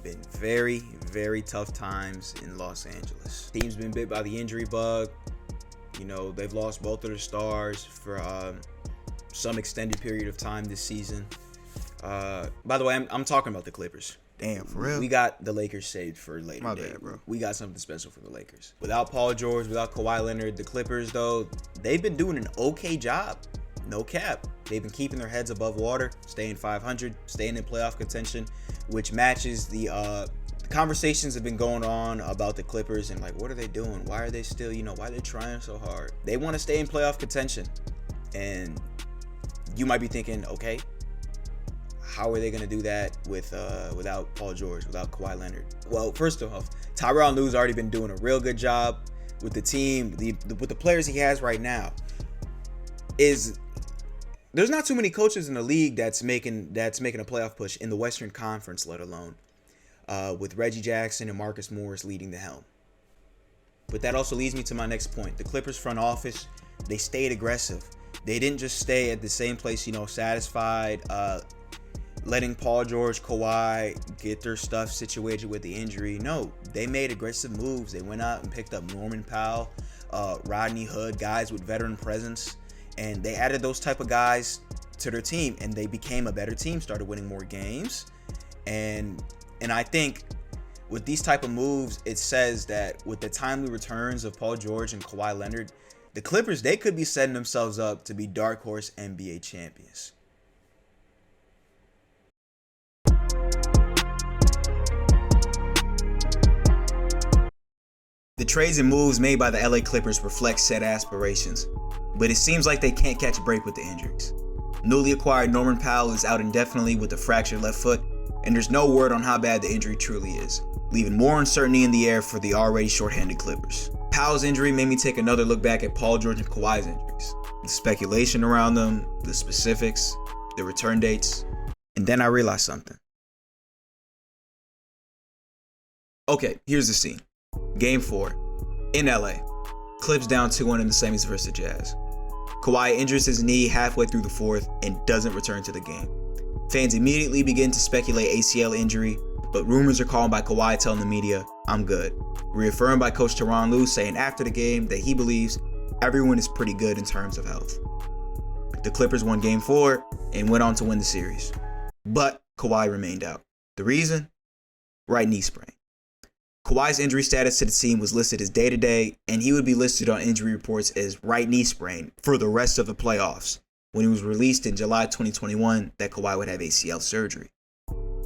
been very, very tough times in Los Angeles. Team's been bit by the injury bug. You know, they've lost both of their stars for some extended period of time this season. By the way, I'm talking about the Clippers. Damn, for real? We got the Lakers saved for later. My bad, bro. We got something special for the Lakers. Without Paul George, without Kawhi Leonard, the Clippers, though, they've been doing an okay job. No cap. They've been keeping their heads above water, staying 500, staying in playoff contention, which matches the conversations have been going on about the Clippers and like, what are they doing? Why are they still, why are they trying so hard? They want to stay in playoff contention. And you might be thinking, okay, how are they going to do that without Paul George, without Kawhi Leonard? Well, first off, Tyronn Lue's already been doing a real good job with the team, with the players he has right now. There's not too many coaches in the league that's making a playoff push in the Western Conference, let alone with Reggie Jackson and Marcus Morris leading the helm. But that also leads me to my next point. The Clippers front office, they stayed aggressive. They didn't just stay at the same place, satisfied, letting Paul George, Kawhi get their stuff situated with the injury. No, they made aggressive moves. They went out and picked up Norman Powell, Rodney Hood, guys with veteran presence, and they added those type of guys to their team, and they became a better team, started winning more games. And I think with these type of moves, it says that with the timely returns of Paul George and Kawhi Leonard, the Clippers, they could be setting themselves up to be dark horse NBA champions. The trades and moves made by the LA Clippers reflect said aspirations, but it seems like they can't catch a break with the injuries. Newly acquired Norman Powell is out indefinitely with a fractured left foot, and there's no word on how bad the injury truly is, leaving more uncertainty in the air for the already shorthanded Clippers. Powell's injury made me take another look back at Paul George and Kawhi's injuries, the speculation around them, the specifics, the return dates, and then I realized something. Okay, here's the scene. Game 4, in LA. Clips down 2-1 in the semis versus the Jazz. Kawhi injures his knee halfway through the fourth and doesn't return to the game. Fans immediately begin to speculate ACL injury, but rumors are called by Kawhi telling the media, "I'm good." Reaffirmed by Coach Tyronn Lue saying after the game that he believes everyone is pretty good in terms of health. The Clippers won Game 4 and went on to win the series. But Kawhi remained out. The reason? Right knee sprain. Kawhi's injury status to the team was listed as day-to-day, and he would be listed on injury reports as right knee sprain for the rest of the playoffs, when it was released in July 2021 that Kawhi would have ACL surgery.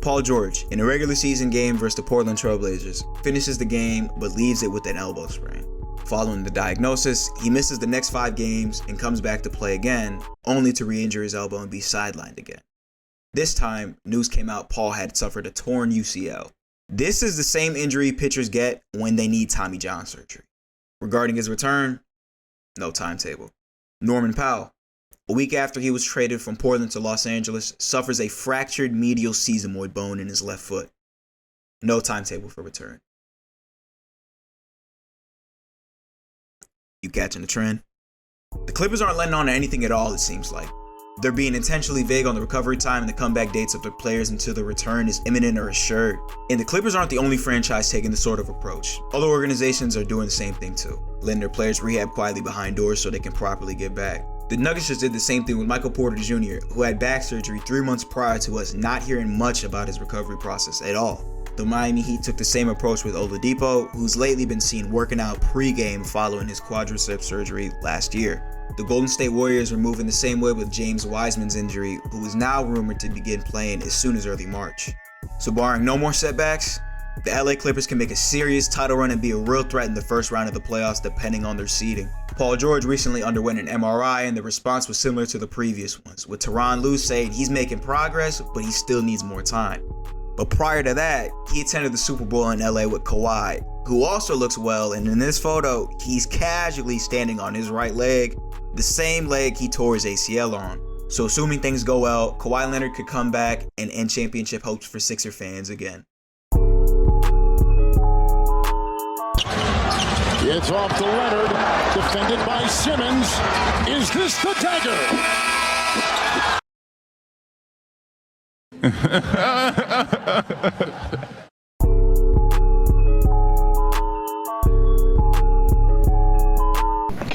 Paul George, in a regular season game versus the Portland Trailblazers, finishes the game but leaves it with an elbow sprain. Following the diagnosis, he misses the next 5 games and comes back to play again, only to re-injure his elbow and be sidelined again. This time, news came out Paul had suffered a torn UCL. This is the same injury pitchers get when they need Tommy John surgery. Regarding his return, no timetable. Norman Powell, a week after he was traded from Portland to Los Angeles, suffers a fractured medial sesamoid bone in his left foot. No timetable for return. You catching the trend? The Clippers aren't letting on to anything at all, it seems like. They're being intentionally vague on the recovery time and the comeback dates of their players until the return is imminent or assured. And the Clippers aren't the only franchise taking this sort of approach. Other organizations are doing the same thing too, letting their players rehab quietly behind doors so they can properly get back. The Nuggets just did the same thing with Michael Porter Jr., who had back surgery 3 months prior to us not hearing much about his recovery process at all. The Miami Heat took the same approach with Oladipo, who's lately been seen working out pre-game following his quadriceps surgery last year. The Golden State Warriors are moving the same way with James Wiseman's injury, who is now rumored to begin playing as soon as early March. So barring no more setbacks, the LA Clippers can make a serious title run and be a real threat in the first round of the playoffs depending on their seeding. Paul George recently underwent an MRI and the response was similar to the previous ones, with Tyronn Lue saying he's making progress, but he still needs more time. But prior to that, he attended the Super Bowl in LA with Kawhi, who also looks well, and in this photo, he's casually standing on his right leg, the same leg he tore his ACL on. So assuming things go well, Kawhi Leonard could come back and end championship hopes for Sixer fans again. It's off to Leonard, defended by Simmons. Is this the dagger?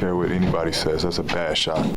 care what anybody says. That's a bad shot.